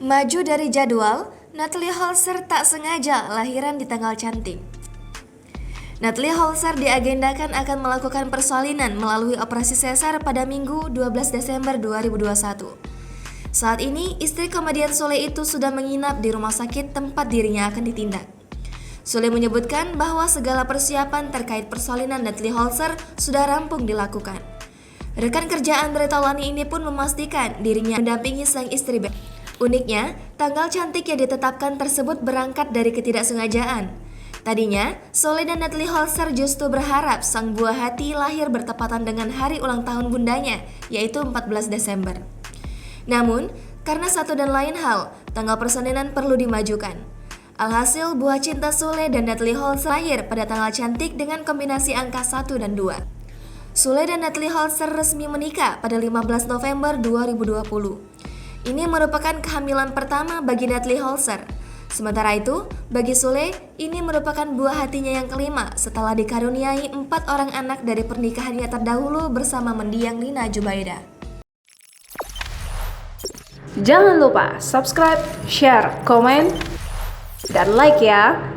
Maju dari jadwal, Natalie Holzer tak sengaja lahiran di tanggal cantik. Natalie Holzer diagendakan akan melakukan persalinan melalui operasi sesar pada Minggu 12 Desember 2021. Saat ini, istri komedian Sule itu sudah menginap di rumah sakit tempat dirinya akan ditindak. Sule menyebutkan bahwa segala persiapan terkait persalinan Natalie Holzer sudah rampung dilakukan. Rekan kerja Andre Taulany ini pun memastikan dirinya mendampingi sang istri. Uniknya, tanggal cantik yang ditetapkan tersebut berangkat dari ketidaksengajaan. Tadinya, Sule dan Natalie Holzer justru berharap sang buah hati lahir bertepatan dengan hari ulang tahun bundanya, yaitu 14 Desember. Namun, karena satu dan lain hal, tanggal persalinan perlu dimajukan. Alhasil, buah cinta Sule dan Natalie Holzer lahir pada tanggal cantik dengan kombinasi angka 1 dan 2. Sule dan Natalie Holzer resmi menikah pada 15 November 2020. Ini merupakan kehamilan pertama bagi Natalie Holzer. Sementara itu, bagi Sule, ini merupakan buah hatinya yang kelima setelah dikaruniai 4 orang anak dari pernikahannya terdahulu bersama mendiang Nina Jubaida. Jangan lupa subscribe, share, komen, dan like ya!